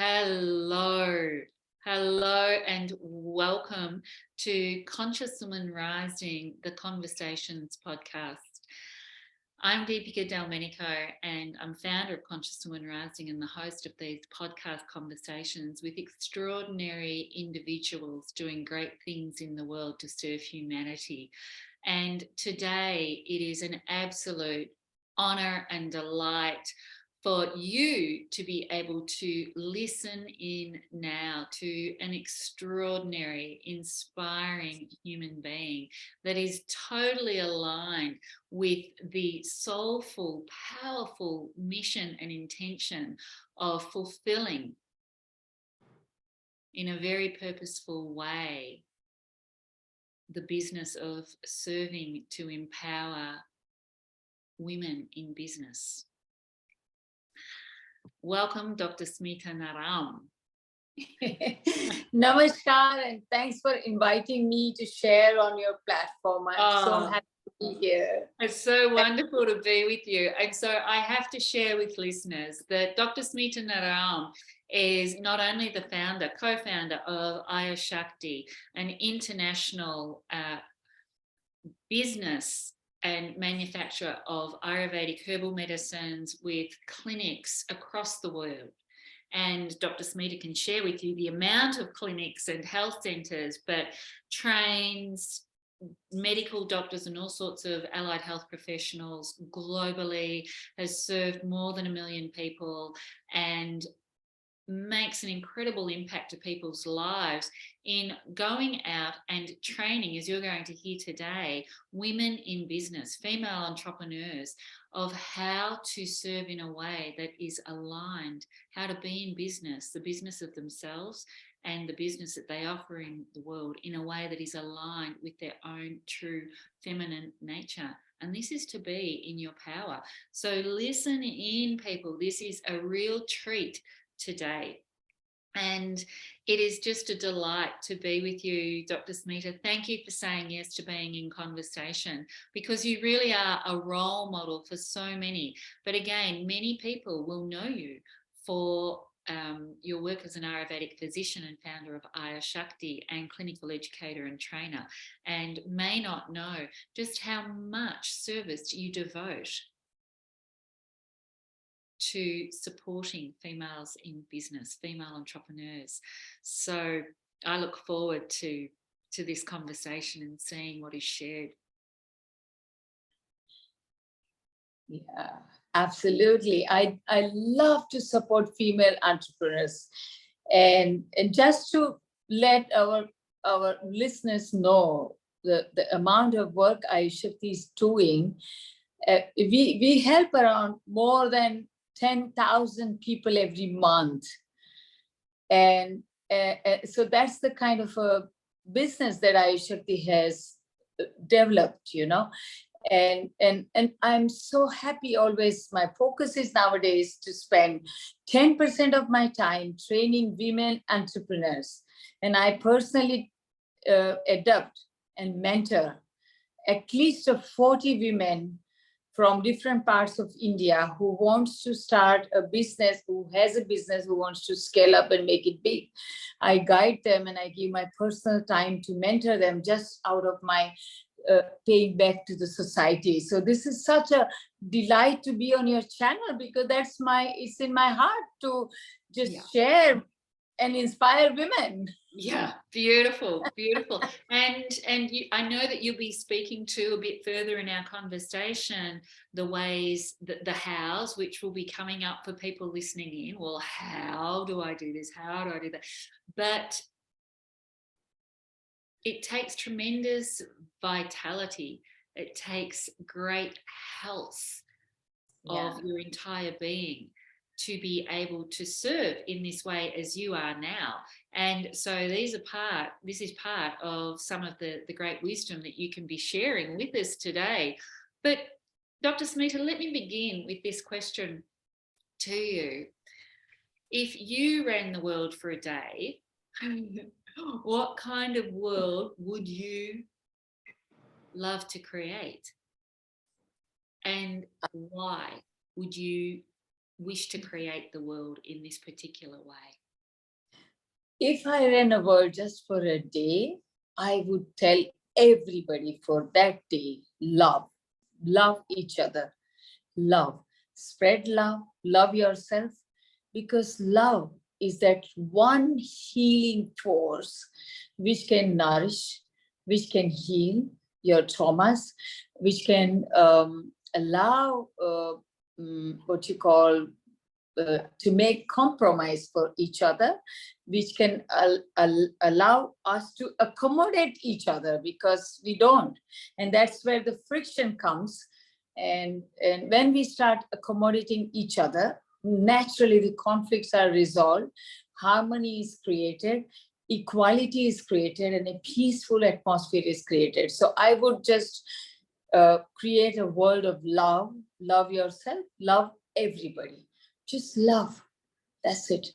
Hello, hello, and welcome to Conscious Woman Rising, the Conversations podcast. I'm Dipika Delmenico, and I'm founder of Conscious Woman Rising and the host of these podcast conversations with extraordinary individuals doing great things in the world to serve humanity. And today it is an absolute honor and delight for you to be able to listen in now to an extraordinary, inspiring human being that is totally aligned with the soulful, powerful mission and intention of fulfilling in a very purposeful way the business of serving to empower women in business. Welcome, Dr. Smita Naram. Namaskar, and thanks for inviting me to share on your platform. I'm so happy to be here. It's so wonderful to be with you. And so I have to share with listeners that Dr. Smita Naram is not only the founder, co-founder of Ayushakti, an international business and manufacturer of Ayurvedic herbal medicines with clinics across the world. And Dr. Smita can share with you the amount of clinics and health centres, but trains medical doctors and all sorts of allied health professionals globally, has served more than 1 million people, and makes an incredible impact to people's lives in going out and training, as you're going to hear today, women in business, female entrepreneurs, of how to serve in a way that is aligned, how to be in business, the business of themselves and the business that they offer in the world in a way that is aligned with their own true feminine nature. And this is to be in your power. So listen in, people. This is a real treat today. And it is just a delight to be with you, Dr. Smita. Thank you for saying yes to being in conversation, because you really are a role model for so many. But again, many people will know you for your work as an Ayurvedic physician and founder of Ayushakti and clinical educator and trainer, and may not know just how much service you devote to supporting females in business, female entrepreneurs. So I look forward to this conversation and seeing what is shared. Yeah, absolutely. I love to support female entrepreneurs. And just to let our listeners know the amount of work Ayushakti is doing, we help around more than 10,000 people every month. And so that's the kind of a business that Ayushakti has developed, you know. And I'm so happy always. My focus is nowadays to spend 10% of my time training women entrepreneurs. And I personally adopt and mentor at least 40 women from different parts of India who wants to start a business, who has a business, who wants to scale up and make it big. I guide them and I give my personal time to mentor them just out of my paying back to the society. So this is such a delight to be on your channel, because it's in my heart to just share and inspire women. Yeah, beautiful, beautiful. And I know that you'll be speaking to a bit further in our conversation the ways, the hows, which will be coming up for people listening in. Well, how do I do this? How do I do that? But it takes tremendous vitality. It takes great health of your entire being to be able to serve in this way as you are now. And so this is part of some of the great wisdom that you can be sharing with us today. But Dr. Smita, let me begin with this question to you. If you ran the world for a day, what kind of world would you love to create? And why would you wish to create the world in this particular way? if I ran a world just for a day, I would tell everybody for that day, love each other, love, spread love, love yourself, because love is that one healing force which can nourish, which can heal your traumas, which can allow what you call to make compromise for each other, which can allow us to accommodate each other, because we don't. And that's where the friction comes. And when we start accommodating each other, naturally the conflicts are resolved, harmony is created, equality is created, and a peaceful atmosphere is created. So I would just create a world of love. Love yourself, love everybody. Just love. That's it.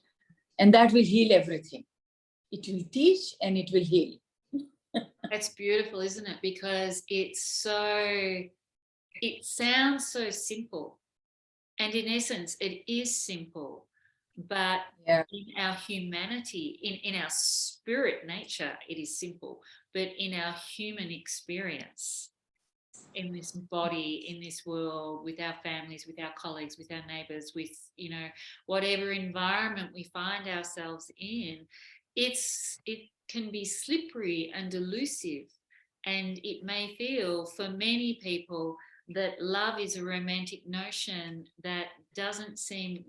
And that will heal everything. It will teach and it will heal. That's beautiful, isn't it? Because it sounds so simple. And in essence, it is simple. But in our humanity, in our spirit nature, it is simple. But in our human experience, in this body, in this world, with our families, with our colleagues, with our neighbors, with, you know, whatever environment we find ourselves in, it can be slippery and elusive. And it may feel for many people that love is a romantic notion that doesn't seem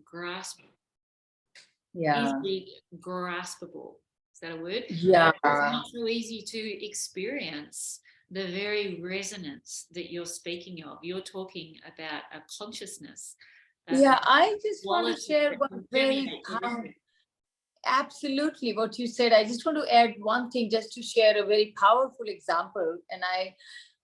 easily graspable. Is that a word? Yeah. It's not so easy to experience the very resonance that you're speaking of. You're talking about a consciousness. I just want to share one very absolutely what you said. I just want to add one thing, just to share a very powerful example. And I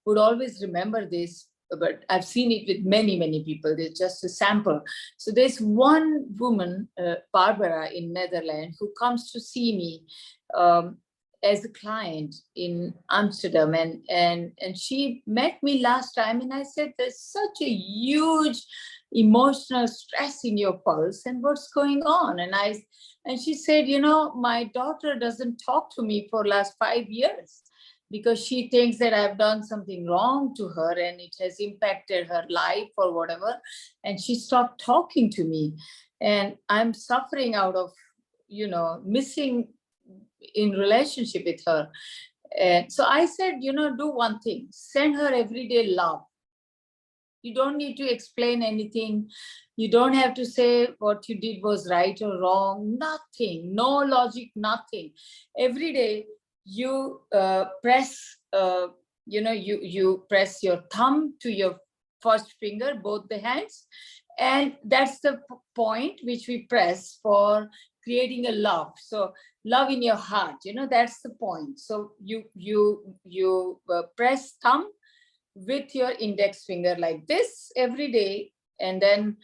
would always remember this, but I've seen it with many, many people. There's just a sample. So there's one woman, Barbara in Netherlands, who comes to see me as a client in Amsterdam. And she met me last time, and I said, there's such a huge emotional stress in your pulse, and what's going on? And she said, you know, my daughter doesn't talk to me for last 5 years, because she thinks that I've done something wrong to her and it has impacted her life or whatever. And she stopped talking to me. And I'm suffering out of, you know, missing in relationship with her. And so I said, you know, do one thing, send her everyday love. You don't need to explain anything. You don't have to say what you did was right or wrong. Nothing, no logic, nothing. Every day you press, you press your thumb to your first finger, both the hands. And that's the point which we press for creating a love. So love in your heart, you know, that's the point. So you press thumb with your index finger like this every day, and then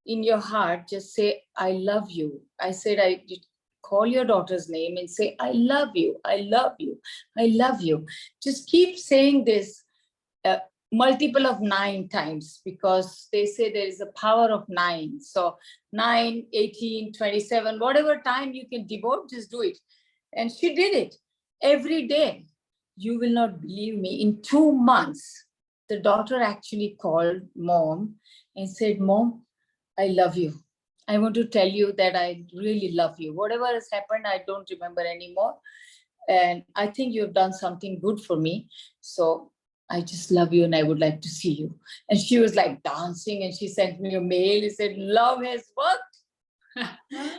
in your heart just say, I love you. I said, you call your daughter's name and say, I love you, I love you, I love you. Just keep saying this multiple of 9 times, because they say there is a power of 9. So 9, 18, 27, whatever time you can devote, just do it. And she did it every day. You will not believe me, in 2 months the daughter actually called mom and said, Mom, I love you. I want to tell you that I really love you. Whatever has happened, I don't remember anymore. And I think you've done something good for me. So I just love you and I would like to see you. And she was like dancing, and she sent me a mail. She said, love has worked. And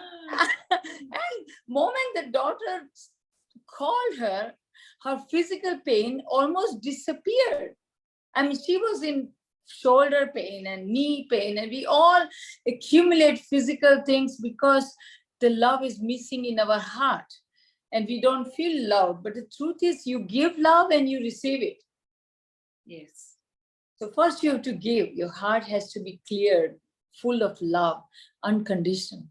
moment the daughter called her, her physical pain almost disappeared. I mean, she was in shoulder pain and knee pain, and we all accumulate physical things because the love is missing in our heart and we don't feel love. But the truth is, you give love and you receive it. Yes. So first you have to give. Your heart has to be cleared, full of love, unconditional.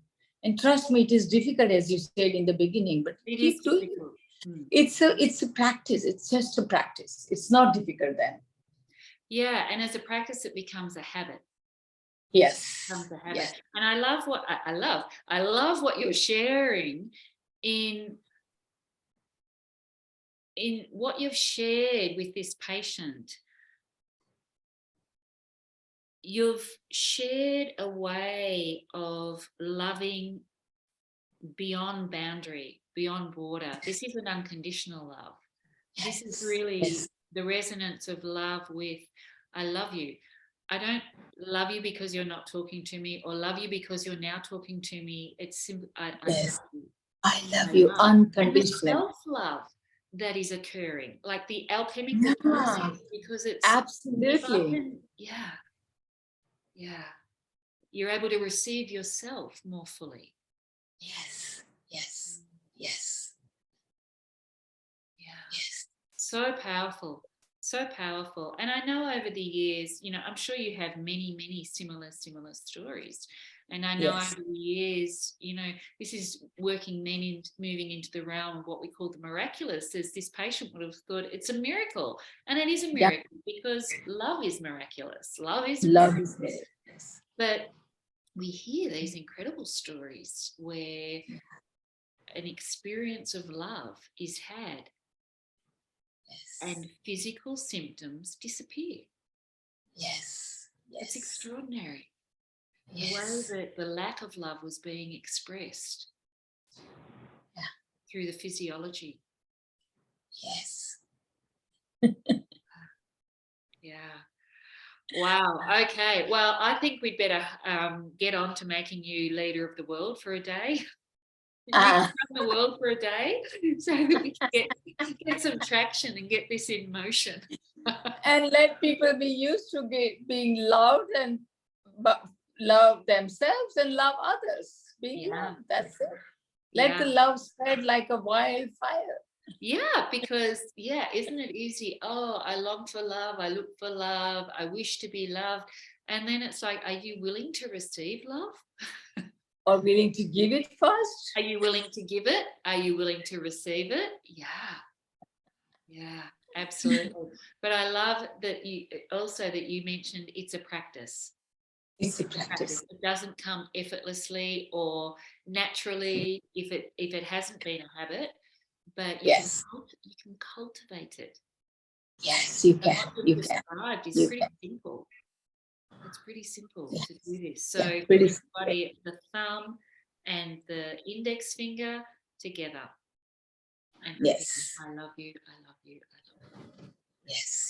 And trust me, it is difficult, as you said in the beginning, but keep doing it. It's a practice. It's just a practice. It's not difficult then. Yeah, and as a practice, it becomes a habit. Yes. And I love what you're sharing, in what you've shared with this patient. You've shared a way of loving beyond boundary, beyond border. This isn't unconditional love. This is really the resonance of love with, I love you. I don't love you because you're not talking to me, or love you because you're now talking to me. It's simple. I love you. I love you unconditionally. And the self-love that is occurring, like the alchemical process, because it's absolutely. Yeah. You're able to receive yourself more fully. Yes. Yeah. So powerful. So powerful. And I know over the years, I'm sure you have many, many similar stories. And I know over the years, this is working then moving into the realm of what we call the miraculous, as this patient would have thought it's a miracle. And it is a miracle because love is miraculous. Love is miraculous. But we hear these incredible stories where an experience of love is had and physical symptoms disappear. It's extraordinary. The way that the lack of love was being expressed through the physiology. Wow. Okay. Well, I think we'd better get on to making you leader of the world for a day. Run the world for a day, so that we can get some traction and get this in motion. And let people be used to being loved and love themselves and love others. Being loved. That's it. Let the love spread like a wildfire. Yeah, because isn't it easy? Oh, I long for love, I look for love, I wish to be loved. And then it's like, are you willing to receive love? Or willing to give it first? Are you willing to give it? Are you willing to receive it? Yeah, absolutely. But I love that you mentioned it's a practice. It's a practice. It doesn't come effortlessly or naturally if it hasn't been a habit, but you can cultivate it. Yes, you can. What you've described is pretty simple. It's pretty simple to do this. So everybody, the thumb and the index finger together. And I love you, I love you, I love you.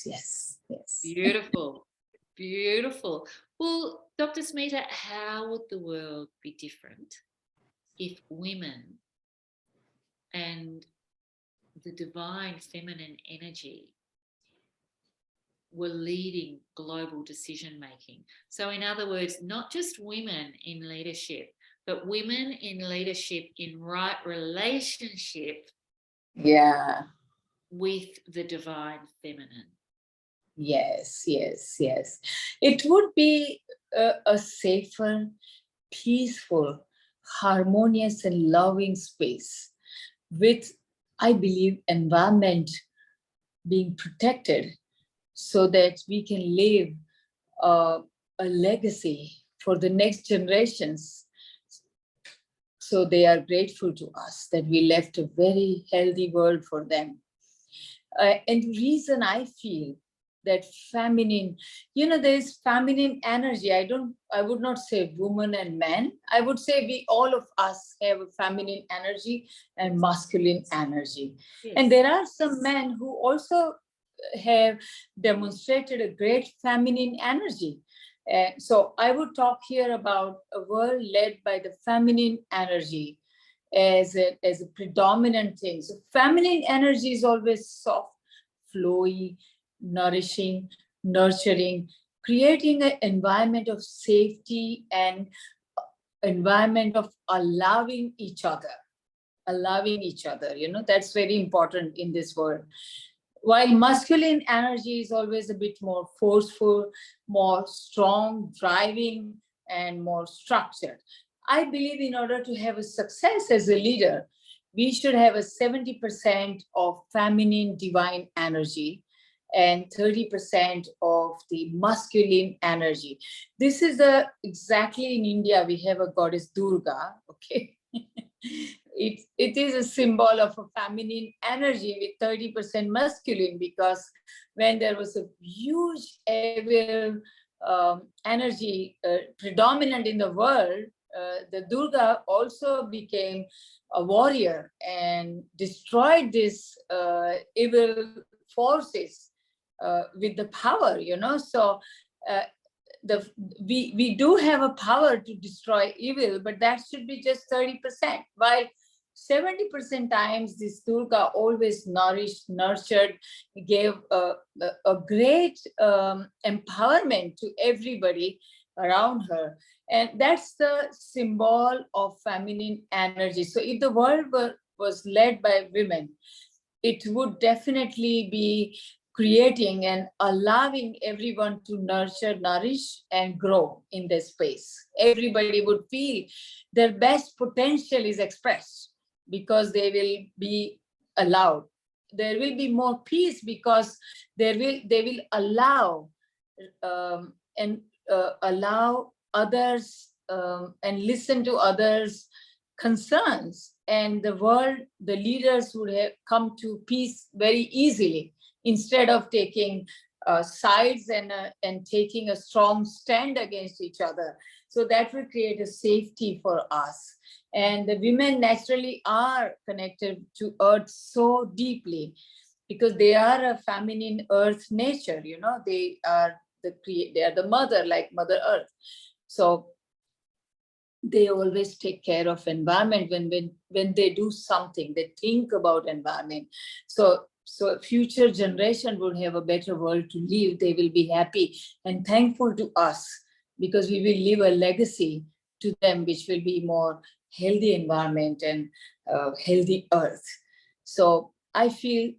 Yes. Beautiful. Beautiful. Well, Dr. Smita, how would the world be different if women and the divine feminine energy were leading global decision making? So in other words, not just women in leadership, but women in leadership in right relationship with the divine feminine. Yes. It would be a safer, peaceful, harmonious and loving space with, I believe, environment being protected so that we can leave a legacy for the next generations. So they are grateful to us that we left a very healthy world for them. And the reason I feel that feminine, there's feminine energy. I would not say woman and man. I would say all of us have a feminine energy and masculine energy. Yes. And there are some men who also have demonstrated a great feminine energy. So I would talk here about a world led by the feminine energy as a predominant thing. So feminine energy is always soft, flowy, nourishing, nurturing, creating an environment of safety and environment of allowing each other. That's very important in this world. While masculine energy is always a bit more forceful, more strong, driving, and more structured. I believe in order to have a success as a leader, we should have a 70% of feminine divine energy and 30% of the masculine energy. This is exactly in India, we have a goddess Durga, okay? it is a symbol of a feminine energy with 30% masculine, because when there was a huge evil energy predominant in the world, the Durga also became a warrior and destroyed these evil forces with the power, So we do have a power to destroy evil, but that should be just 30%. While 70% times this Durga always nourished, nurtured, gave a great empowerment to everybody around her. And that's the symbol of feminine energy. So if the world was led by women, it would definitely be creating and allowing everyone to nurture, nourish, and grow in this space. Everybody would feel their best potential is expressed because they will be allowed. There will be more peace because they will allow allow others and listen to others' concerns, and the world, the leaders would have come to peace very easily, instead of taking sides and taking a strong stand against each other. So that will create a safety for us. And the women naturally are connected to earth so deeply because they are a feminine earth nature, they are the mother, like Mother Earth. So they always take care of environment when they do something, they think about environment. So future generation would have a better world to live. They will be happy and thankful to us because we will leave a legacy to them, which will be more healthy environment and healthy earth. So I feel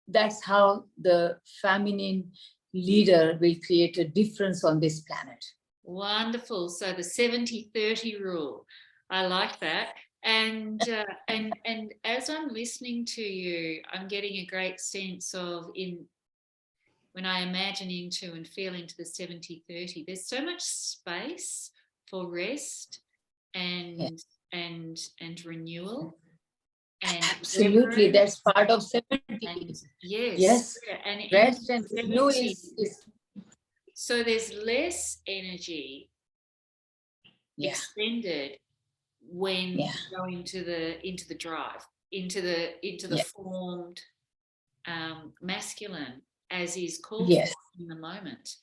that's how the feminine leader will create a difference on this planet. Wonderful. So the 70-30 rule, I like that. And as I'm listening to you, I'm getting a great sense of when I imagine into and feel into the 70-30, there's so much space for rest and renewal. And absolutely, that's part of 70. Yes. And rest and renewal is so there's less energy expended when you go into the drive, into the formed masculine, as is called for in the moment.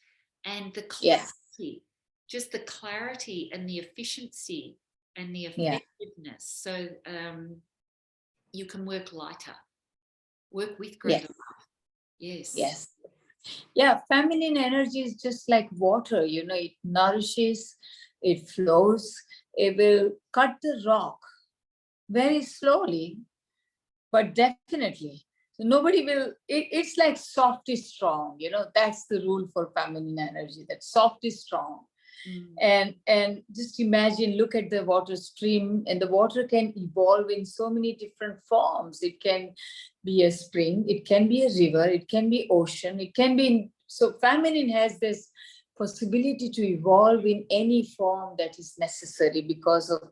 And the clarity, just the clarity and the efficiency and the effectiveness. So you can work lighter, work with greater love. Yes. Yeah, feminine energy is just like water, it nourishes, it flows, it will cut the rock very slowly, but definitely. So nobody will, it's like soft is strong, that's the rule for feminine energy, that soft is strong. And just imagine, look at the water stream, and the water can evolve in so many different forms. It can be a spring, it can be a river, it can be ocean, it can be. So feminine has this possibility to evolve in any form that is necessary because of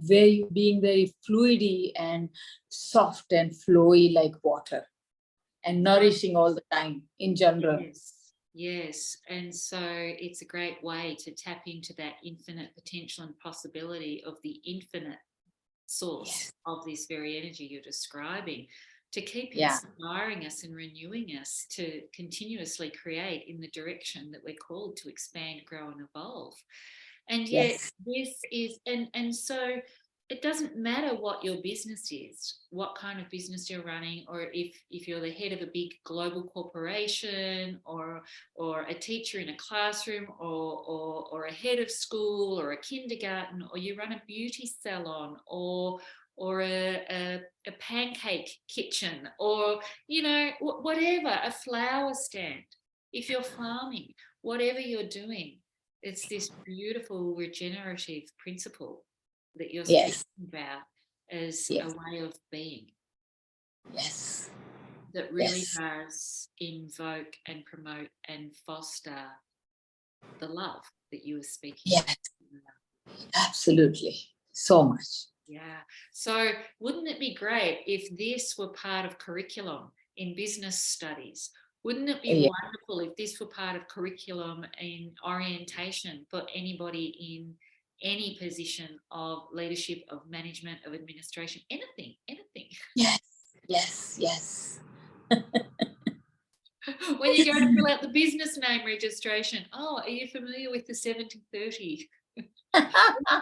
being very fluidy and soft and flowy like water, and nourishing all the time in general. Yes. And so it's a great way to tap into that infinite potential and possibility of the infinite source of this very energy you're describing, to keep inspiring us and renewing us to continuously create in the direction that we're called to expand, grow, and evolve. And yet this is, and so it doesn't matter what your business is, what kind of business you're running, or if you're the head of a big global corporation, or a teacher in a classroom, or a head of school, or a kindergarten, or you run a beauty salon, or a pancake kitchen, or whatever, a flower stand. If you're farming, whatever you're doing, it's this beautiful regenerative principle that you're speaking about as a way of being. That really does invoke and promote and foster the love that you were speaking about. Absolutely. So much. Yeah. So wouldn't it be great if this were part of curriculum in business studies? Wouldn't it be Yeah. wonderful if this were part of curriculum in orientation for anybody in any position of leadership, of management, of administration, anything, anything? Yes, yes, yes. When you go to fill out the business name registration, oh, are you familiar with the 70-30?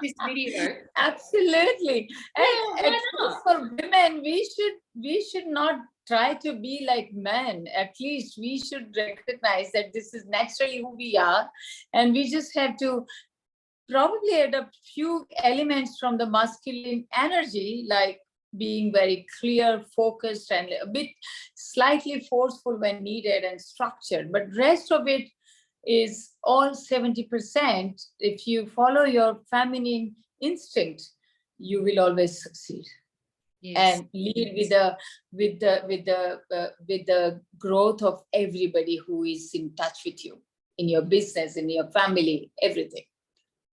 This video. Absolutely. Yeah, And at why least not? for women, we should not try to be like men. At least we should recognize that this is naturally who we are, and we just have to probably adopt few elements from the masculine energy, like being very clear, focused, and a bit slightly forceful when needed and structured. But rest of it is all 70%. If you follow your feminine instinct, you will always succeed Yes. and lead with the growth of everybody who is in touch with you in your business, in your family, everything.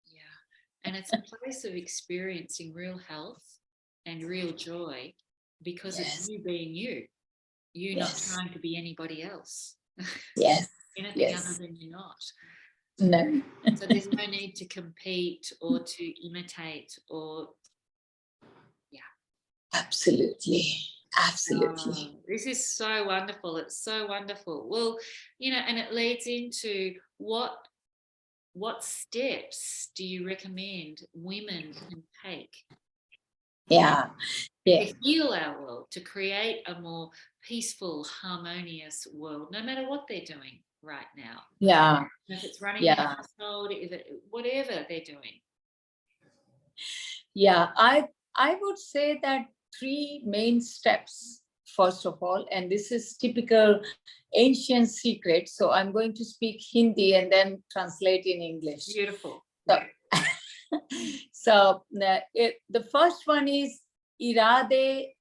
Yeah. And it's a place of experiencing real health and real joy because Yes. of you being you, you not Yes. trying to be anybody else. Yes. Anything Yes. other than you're not. No. So there's no need to compete or to imitate or, yeah. Absolutely. Absolutely. Oh, this is so wonderful. It's so wonderful. Well, and it leads into what steps do you recommend women can take Yeah. Yeah. to heal our world, to create a more peaceful, harmonious world, no matter what they're doing right now? Yeah. If it's running their Yeah. household, whatever they're doing. Yeah. I would say that three main steps, first of all, and this is typical ancient secret. So I'm going to speak Hindi and then translate in English. Beautiful. So the first one is irade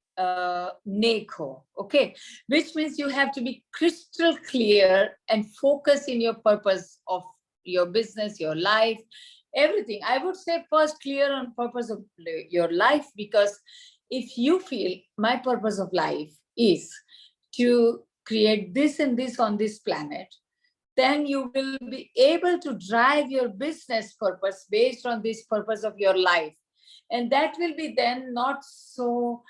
neko, okay, which means you have to be crystal clear and focus in your purpose of your business, your life, everything. I would say first clear on purpose of your life, because if you feel my purpose of life is to create this and this on this planet, then you will be able to drive your business purpose based on this purpose of your life. And that will be then not so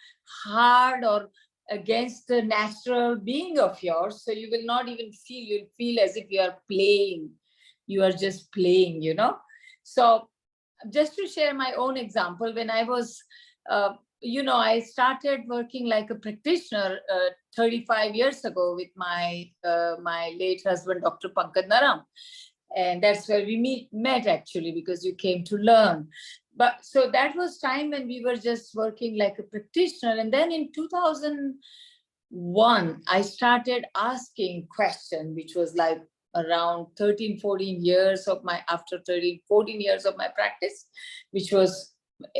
hard or against the natural being of yours. So you will not even feel, you'll feel as if you are playing. You are just playing, So just to share my own example, when I was, I started working like a practitioner 35 years ago with my late husband, Dr. Pankaj Naram. And that's where we met actually, because you came to learn. But so that was time when we were just working like a practitioner. And then in 2001, I started asking question, which was like around 13, 14 years of my, after 13, 14 years of my practice, which was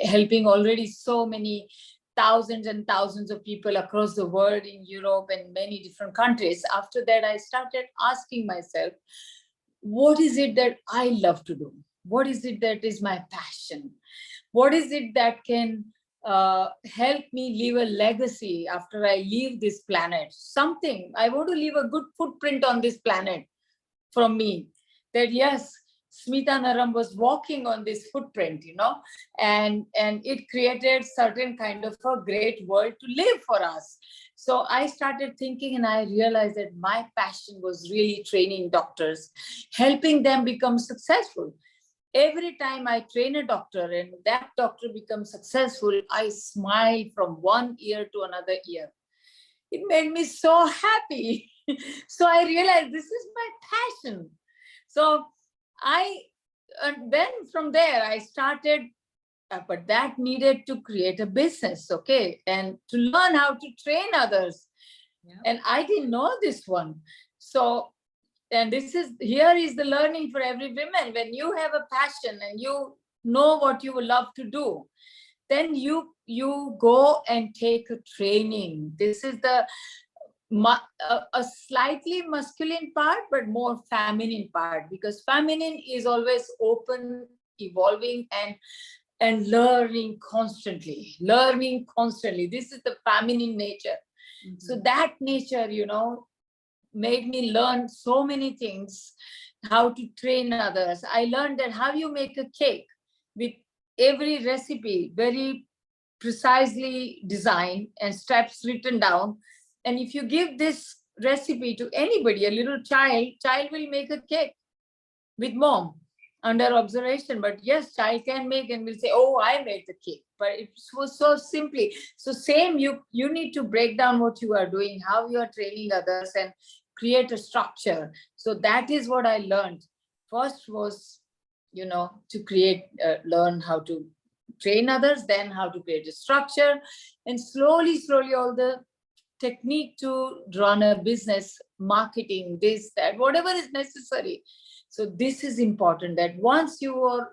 helping already so many thousands and thousands of people across the world, in Europe and many different countries. After that, I started asking myself, what is it that I love to do? What is it that is my passion? What is it that can help me leave a legacy after I leave this planet? Something, I want to leave a good footprint on this planet from me, that yes, Smita Naram was walking on this footprint, and it created certain kind of a great world to live for us. So I started thinking, and I realized that my passion was really training doctors, helping them become successful. Every time I train a doctor and that doctor becomes successful, I smile from one ear to another ear. It made me so happy. So I realized this is my passion. So then from there, I started, but that needed to create a business, okay, and to learn how to train others. Yeah. And I didn't know this one. So, and here is the learning for every woman. When you have a passion and you know what you would love to do, then you go and take a training. This is a slightly masculine part, but more feminine part, because feminine is always open, evolving, and learning constantly. This is the feminine nature. So that nature, made me learn so many things, how to train others. I learned that how you make a cake with every recipe very precisely designed and steps written down. And if you give this recipe to anybody, a little child will make a cake with mom under observation. But yes, child can make and will say, oh, I made the cake. But it was so simply. So same, you need to break down what you are doing, how you are training others, and create a structure. So that is what I learned. First was, to create, learn how to train others, then how to create a structure, and slowly, all the technique to run a business, marketing, this, that, whatever is necessary. So this is important, that once you are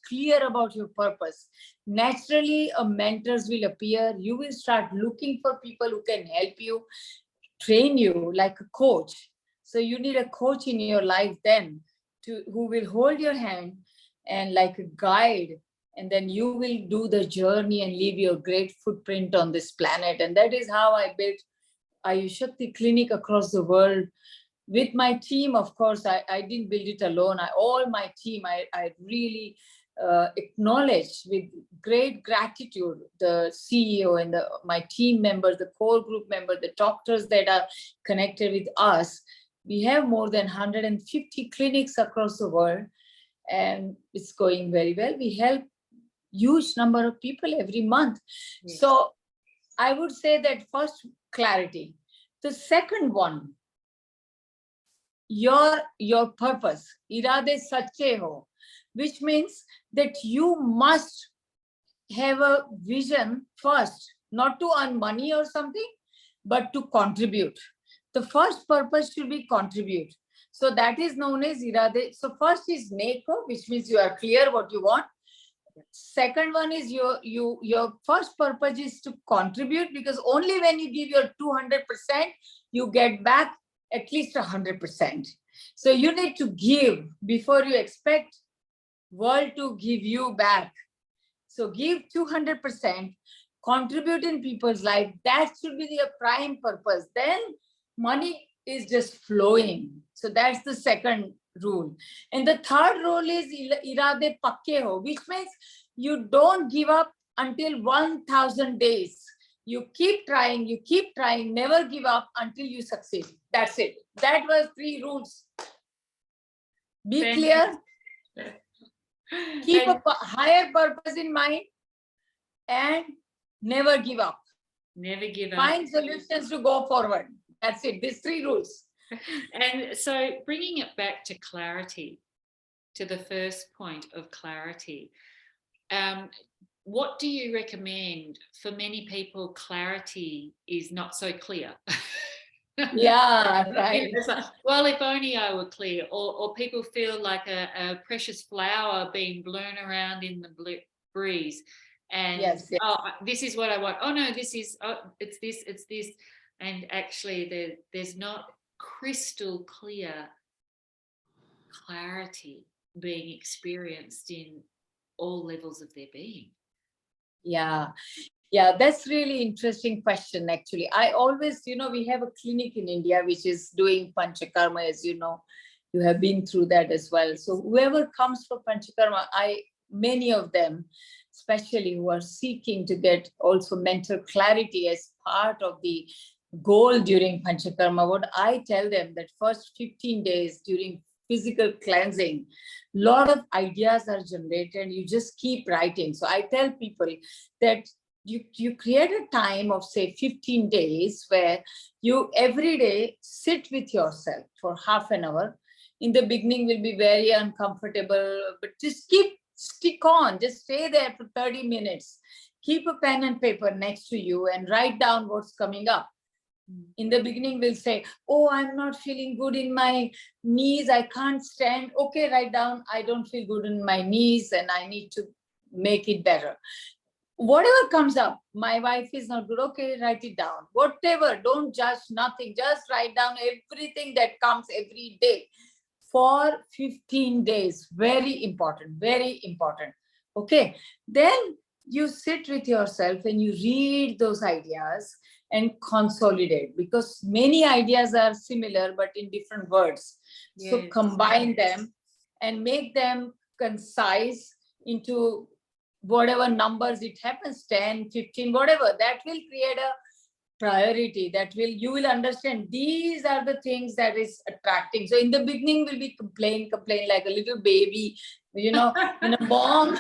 clear about your purpose, naturally mentors will appear. You will start looking for people who can help you, train you like a coach. So you need a coach in your life then, who will hold your hand and like a guide, and then you will do the journey and leave your great footprint on this planet. And that is how I built Ayushakti clinic across the world with my team. Of course, I didn't build it alone. All my team, I really acknowledge with great gratitude the CEO and my team members, the core group members, the doctors that are connected with us. We have more than 150 clinics across the world, and it's going very well. We help huge number of people every month. Yes. So I would say that first, clarity. The second one, your purpose, irade sache ho, which means that you must have a vision first, not to earn money or something, but to contribute. The first purpose should be contribute. So that is known as irade. So first is neko, which means you are clear what you want. Second one is your first purpose is to contribute, because only when you give your 200%, you get back at least 100%. So you need to give before you expect world to give you back. So give 200%, contribute in people's life. That should be the prime purpose. Then money is just flowing. So that's the second rule. And the third rule is irade pakke ho, which means you don't give up until 1,000 days. You keep trying, never give up until you succeed. That's it. That was 3 rules. Be clear. Keep a higher purpose in mind and never give up. Never give up. Find solutions to go forward. That's it. These 3 rules. And so bringing it back to clarity, to the first point of clarity, what do you recommend? For many people, clarity is not so clear. Yeah, right. Like, well, if only I were clear, or people feel like a precious flower being blown around in the breeze. And yes. Oh, this is what I want. Oh no, this is, it's this. And actually there's not crystal clear clarity being experienced in all levels of their being. Yeah, that's really interesting question. Actually, I always, we have a clinic in India which is doing Panchakarma, as you know. You have been through that as well. So whoever comes for Panchakarma, many of them, especially who are seeking to get also mental clarity as part of the goal during Panchakarma, what I tell them that first 15 days during physical cleansing, a lot of ideas are generated. You just keep writing. So I tell people that you create a time of say 15 days where you every day sit with yourself for half an hour. In the beginning will be very uncomfortable, but just stick on, just stay there for 30 minutes. Keep a pen and paper next to you and write down what's coming up. In the beginning, we'll say, oh, I'm not feeling good in my knees. I can't stand. Okay, write down, I don't feel good in my knees and I need to make it better. Whatever comes up, my wife is not good. Okay, write it down. Whatever, don't judge nothing. Just write down everything that comes every day for 15 days. Very important, very important. Okay, then you sit with yourself and you read those ideas and consolidate, because many ideas are similar but in different words. So Yes. combine them and make them concise into whatever numbers it happens, 10, 15, whatever. That will create a priority, that will, you will understand these are the things that is attracting. So in the beginning will be complain like a little baby, when a mom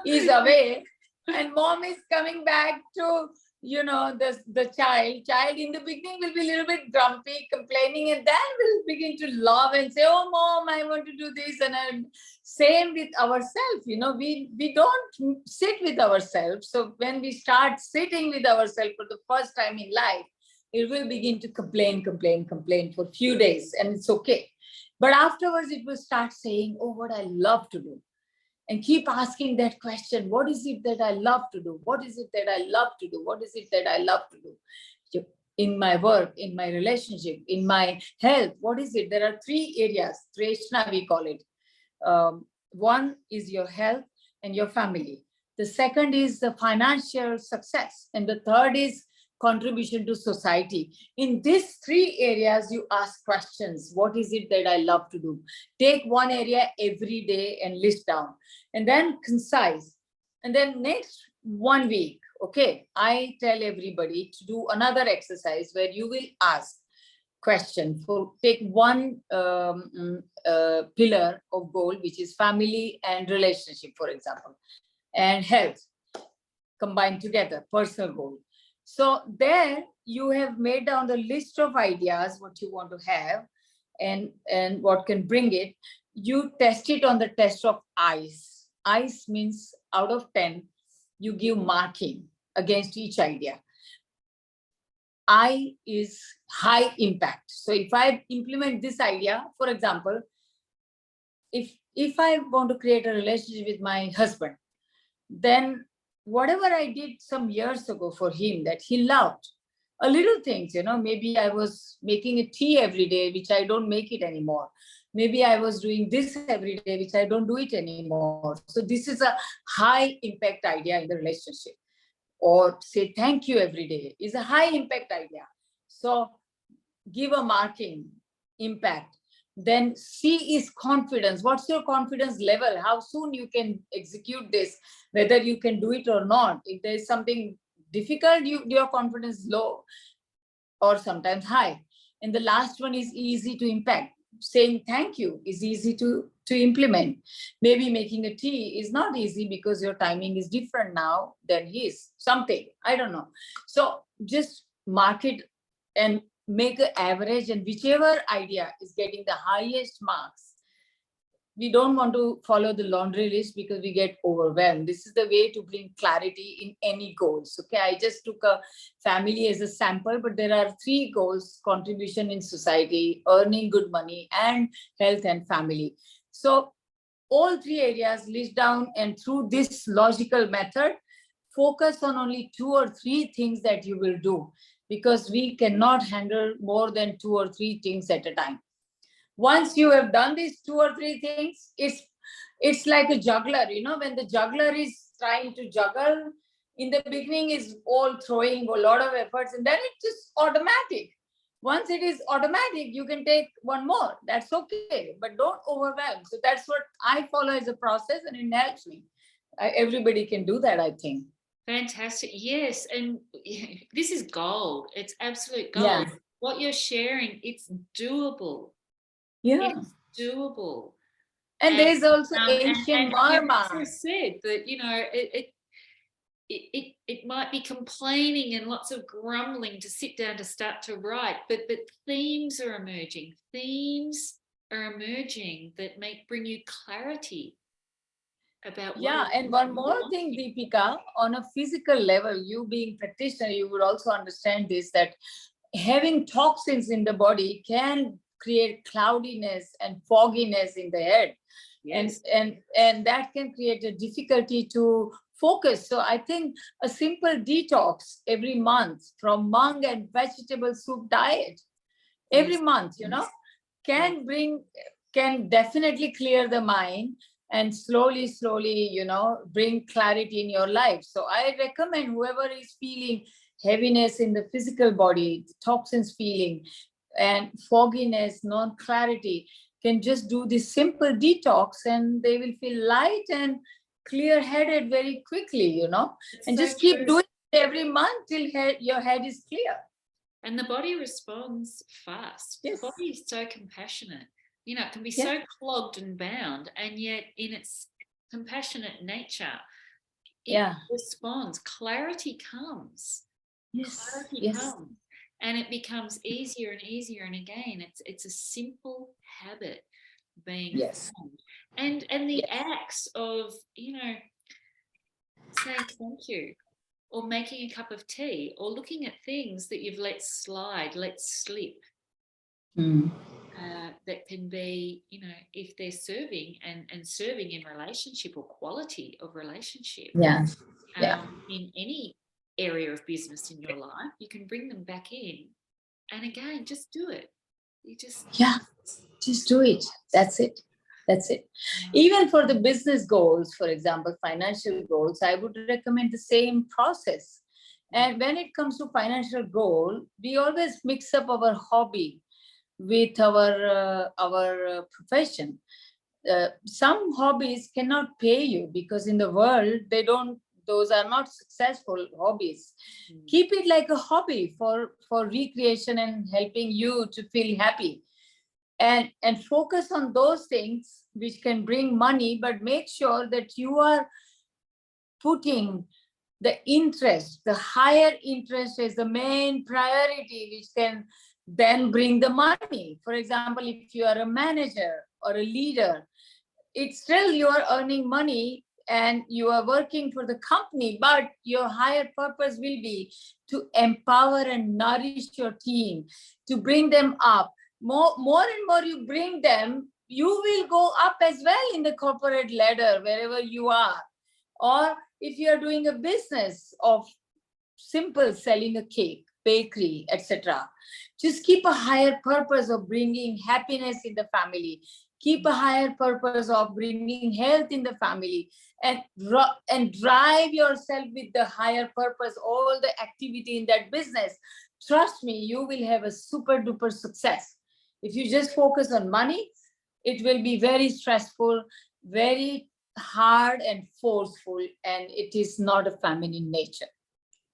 is away and mom is coming back to the child in the beginning will be a little bit grumpy, complaining, and then will begin to love and say, oh mom, I want to do this. And same with ourselves, we don't sit with ourselves. So when we start sitting with ourselves for the first time in life, it will begin to complain for a few days, and it's okay. But afterwards it will start saying, oh, what I love to do. And keep asking that question, what is it that I love to do? What is it that I love to do? What is it that I love to do? In my work, in my relationship, in my health, what is it? There are 3 areas, Treshna we call it. One is your health and your family. The second is the financial success. And the third is contribution to society. In these 3 areas, you ask questions. What is it that I love to do? Take one area every day and list down, and then concise. And then next 1 week, okay, I tell everybody to do another exercise where you will ask question. For take one pillar of goal, which is family and relationship, for example, and health combined together, personal goal. So there you have made down the list of ideas, what you want to have and what can bring it. You test it on the test of ICE. ICE means out of 10, you give marking against each idea. I is high impact. So if I implement this idea, for example, if I want to create a relationship with my husband, then whatever I did some years ago for him that he loved, a little things, maybe I was making a tea every day, which I don't make it anymore. Maybe I was doing this every day, which I don't do it anymore. So this is a high impact idea in the relationship. Or say thank you every day is a high impact idea. So give a marking, impact. Then C is confidence. What's your confidence level? How soon you can execute this, whether you can do it or not. If there's something difficult, your confidence is low or sometimes high. And the last one is easy to impact. Saying thank you is easy to implement. Maybe making a tea is not easy because your timing is different now than his, something, I don't know. So just mark it and make an average, and whichever idea is getting the highest marks. We don't want to follow the laundry list because we get overwhelmed. This is the way to bring clarity in any goals. Okay, I just took a family as a sample, but there are 3 goals: contribution in society, earning good money, and health and family. So all 3 areas list down, and through this logical method, focus on only 2 or 3 things that you will do, because we cannot handle more than 2 or 3 things at a time. Once you have done these 2 or 3 things, it's like a juggler, when the juggler is trying to juggle, in the beginning is all throwing a lot of efforts, and then it's just automatic. Once it is automatic, you can take one more. That's okay, but don't overwhelm. So that's what I follow as a process, and it helps me. Everybody can do that, I think. Fantastic. Yes. And this is gold. It's absolute gold. Yeah. What you're sharing, it's doable. Yeah. It's doable. And there's also ancient and Dharma. you said that, it might be complaining and lots of grumbling to sit down to start to write, but themes are emerging. Themes are emerging that bring you clarity about yeah, and one more thing, Dipika, on a physical level, you being practitioner, you would also understand this, that having toxins in the body can create cloudiness and fogginess in the head. Yes. And that can create a difficulty to focus. So I think a simple detox every month from mung and vegetable soup diet every month, can definitely clear the mind. and slowly, slowly, bring clarity in your life. So I recommend whoever is feeling heaviness in the physical body, toxins feeling, and fogginess, non-clarity, can just do this simple detox and they will feel light and clear-headed very quickly, It's and so just keep true. doing it every month till your head is clear. And the body responds fast. Yes. The body is so compassionate. It can be Yeah. so clogged and bound, and yet in its compassionate nature, it responds. Clarity comes. Yes. Clarity Yes. comes. And it becomes easier and easier. And again, it's a simple habit being formed. And the acts of, saying thank you, or making a cup of tea, or looking at things that you've let slide, let slip, that can be, if they're serving and serving in relationship or quality of relationship, in any area of business in your life, you can bring them back in. And again, just do it. Just do it. That's it. Even for the business goals, for example, financial goals, I would recommend the same process. And when it comes to financial goal, we always mix up our hobby with our profession. Some hobbies cannot pay you because in the world those are not successful hobbies. Keep it like a hobby for recreation and helping you to feel happy. And focus on those things which can bring money, but make sure that you are putting the higher interest is the main priority, which can then bring the money. For example, if you are a manager or a leader, it's still you are earning money and you are working for the company, but your higher purpose will be to empower and nourish your team, to bring them up. More and more you bring them, you will go up as well in the corporate ladder, wherever you are. Or if you are doing a business of simple selling a cake, bakery, etc., just keep a higher purpose of bringing happiness in the family. Keep a higher purpose of bringing health in the family, and drive yourself with the higher purpose, all the activity in that business. Trust me, you will have a super duper success. If you just focus on money, it will be very stressful, very hard and forceful, and it is not a feminine nature.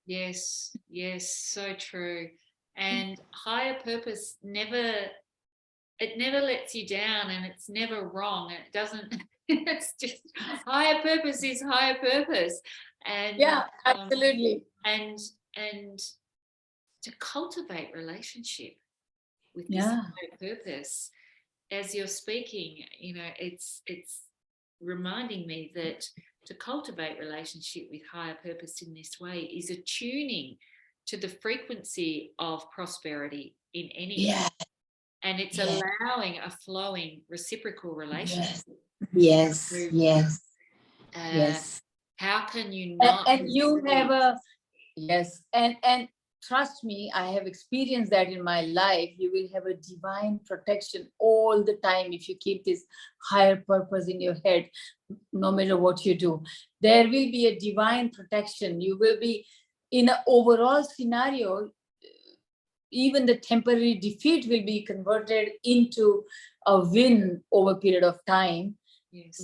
Yes, so true. And higher purpose never lets you down, and it's never wrong. It doesn't, it's just higher purpose is higher purpose. And absolutely. And to cultivate relationship with this higher purpose, as you're speaking, it's reminding me that to cultivate relationship with higher purpose in this way is attuning to the frequency of prosperity in any way. And it's allowing a flowing reciprocal relationship. Yes. How can you not? And you have and trust me, I have experienced that in my life. You will have a divine protection all the time if you keep this higher purpose in your head, no matter what you do. There will be a divine protection. You will be in an overall scenario. Even the temporary defeat will be converted into a win over a period of time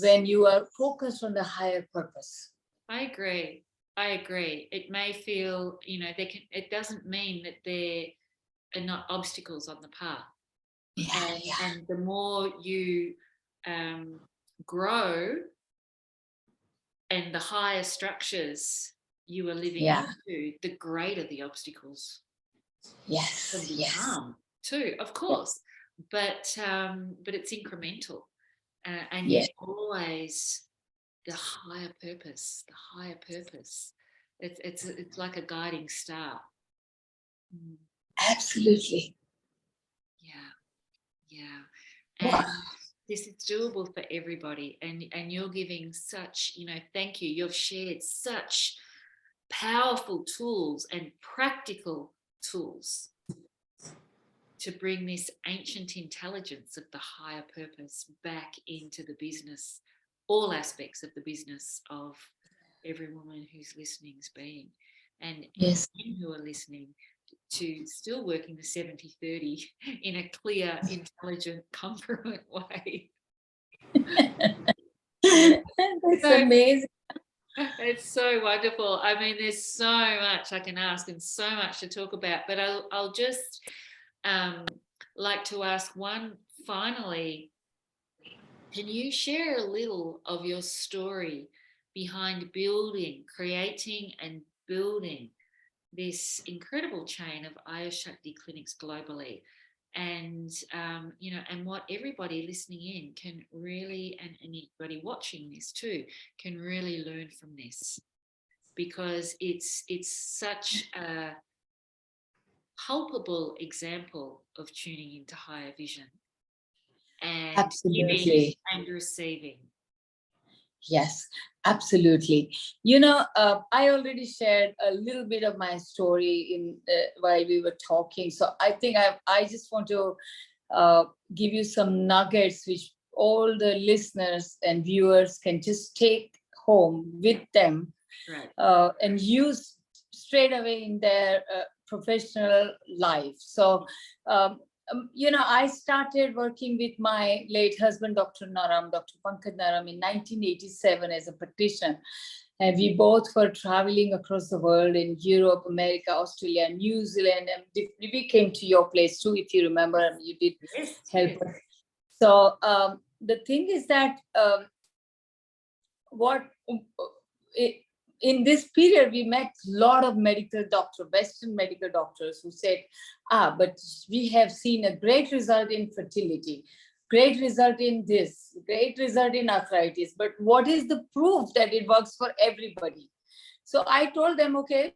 when you are focused on the higher purpose. I agree. It may feel, it doesn't mean that there are not obstacles on the path. And the more you grow and the higher structures you are living into, the greater the obstacles can become too, of course. But it's incremental, and yet always the higher purpose. It's like a guiding star. Absolutely. Yeah. And this is doable for everybody. And you're giving such, thank you. You've shared such powerful tools and practical tools to bring this ancient intelligence of the higher purpose back into the business all aspects of the business of every woman who's listening's being. And Yes. men who are listening, to still working the 70-30 in a clear, intelligent, congruent way. That's So amazing. it's so wonderful. I mean, there's so much I can ask and so much to talk about, but I'll just like to ask one finally. Can you share a little of your story behind creating and building this incredible chain of Ayushakti clinics globally, and and what everybody listening in can really, and anybody watching this too, can really learn from this, because it's such a palpable example of tuning into higher vision and giving Absolutely. and receiving. Yes, absolutely. I already shared a little bit of my story in while we were talking. So I think I just want to give you some nuggets which all the listeners and viewers can just take home with them, Right. and use straight away in their professional life. So I started working with my late husband, Dr. Pankaj Naram, in 1987 as a practitioner. And we both were traveling across the world in Europe, America, Australia, New Zealand. And we came to your place too, if you remember. You did help us. So the thing is that in this period, we met a lot of medical doctors, Western medical doctors, who said, but we have seen a great result in fertility, great result in this, great result in arthritis. But what is the proof that it works for everybody? So I told them, okay,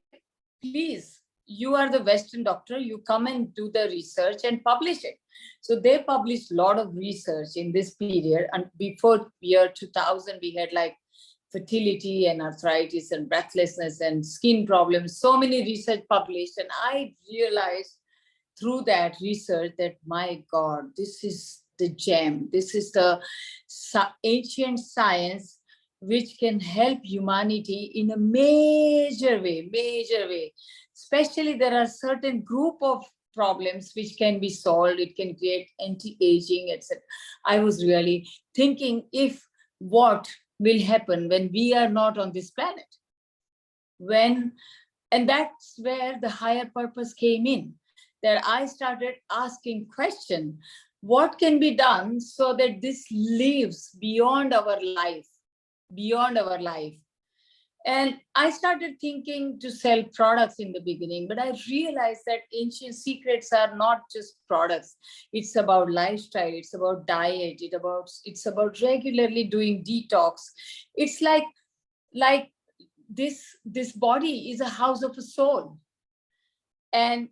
please, you are the Western doctor, you come and do the research and publish it. So they published a lot of research in this period. And before year 2000, we had like fertility and arthritis and breathlessness and skin problems, so many research published. And I realized through that research that, my God, this is the gem. This is the ancient science which can help humanity in a major way. Especially there are certain group of problems which can be solved. It can create anti-aging, etc. I was really thinking, if what will happen when we are not on this planet, and that's where the higher purpose came in, that I started asking question, what can be done so that this lives beyond our life. And I started thinking to sell products in the beginning, but I realized that ancient secrets are not just products. It's about lifestyle, it's about diet, it's about regularly doing detox. It's like this body is a house of a soul. And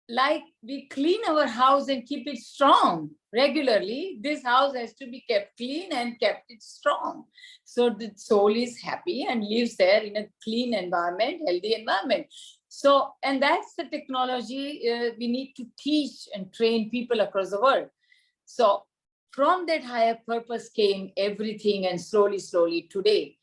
like we clean our house and keep it strong regularly, this house has to be kept clean and kept it strong. So the soul is happy and lives there in a clean environment, healthy environment. So, and that's the technology we need to teach and train people across the world. So from that higher purpose came everything, and slowly today,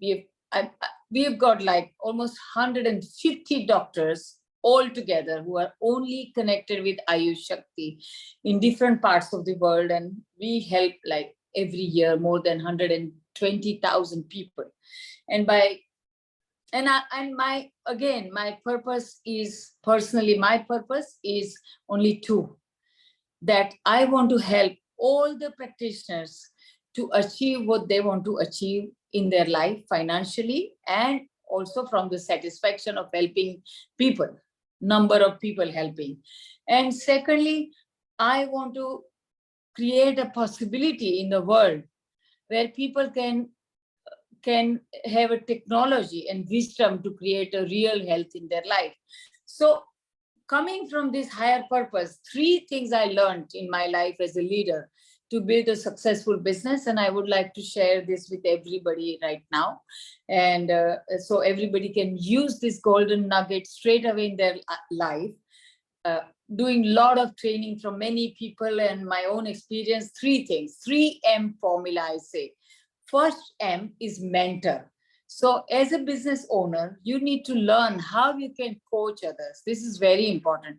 we've got like almost 150 doctors all together who are only connected with Ayushakti in different parts of the world. And we help like every year more than 120,000 people. And my purpose is, personally, my purpose is only two, that I want to help all the practitioners to achieve what they want to achieve in their life financially, and also from the satisfaction of helping people, number of people helping. And secondly, I want to create a possibility in the world where people can have a technology and wisdom to create a real health in their life. So coming from this higher purpose, three things I learned in my life as a leader to build a successful business. And I would like to share this with everybody right now. And so everybody can use this golden nugget straight away in their life. Doing a lot of training from many people and my own experience, three things, 3M formula, I say. first M is mentor. So as a business owner, you need to learn how you can coach others. This is very important.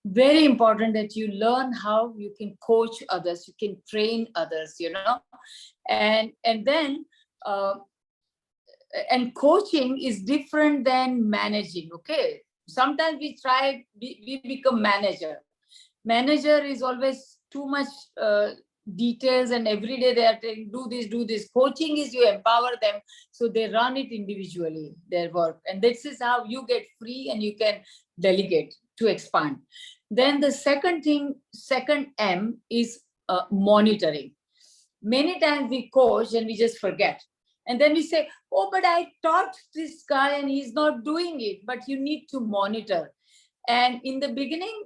Very important that you learn how you can coach others, you can train others, and then and coaching is different than managing. Okay, sometimes we become manager. Manager is always too much details, and every day they are saying do this. Coaching is you empower them so they run it individually, their work, and this is how you get free and you can delegate to expand. Then the second M is monitoring. Many times we coach and we just forget, and then we say, oh, but I taught this guy and he's not doing it. But you need to monitor, and in the beginning,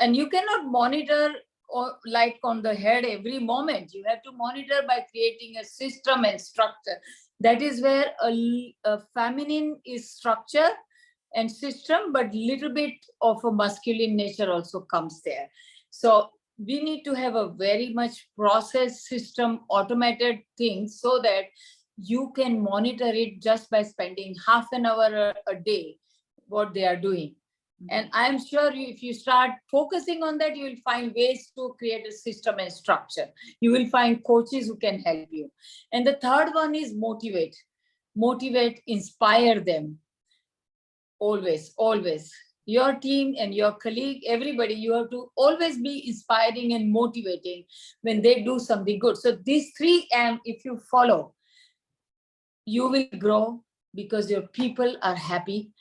and you cannot monitor or like on the head every moment. You have to monitor by creating a system and structure. That is where a feminine is structure and system, but little bit of a masculine nature also comes there. So we need to have a very much process system, automated thing, so that you can monitor it just by spending half an hour a day, what they are doing. And I'm sure if you start focusing on that, you will find ways to create a system and structure. You will find coaches who can help you. And the third one is motivate. Motivate, inspire them. Always. Your team and your colleague, everybody, you have to always be inspiring and motivating when they do something good. So these 3 M, if you follow, you will grow because your people are happy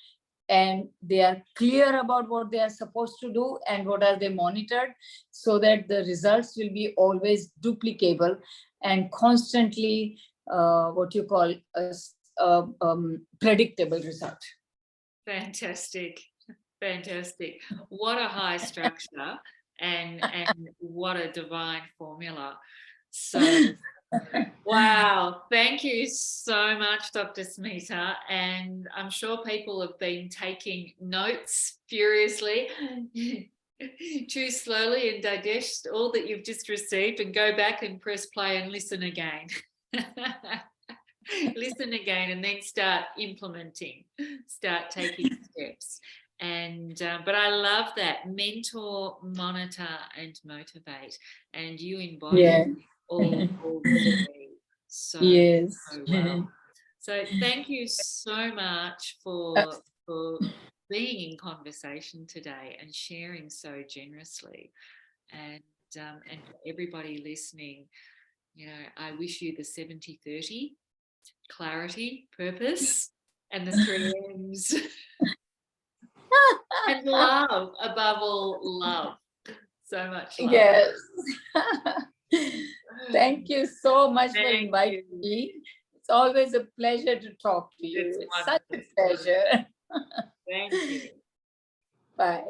and they are clear about what they are supposed to do and what are they monitored, so that the results will be always duplicable and constantly predictable result. Fantastic. What a high structure and what a divine formula. So wow, thank you so much, Dr. Smita. And I'm sure people have been taking notes furiously. Chew slowly and digest all that you've just received and go back and press play and listen again. Listen again and then start implementing, start taking steps. And but I love that, mentor, monitor and motivate, and you embody all three so well. So thank you so much for being in conversation today and sharing so generously. And for everybody listening, I wish you the 70-30, clarity, purpose, and the 3 M's. And love, above all, love. So much love. Yes. Thank you so much for inviting me. It's always a pleasure to talk to you. It's such a pleasure. Thank you. Bye.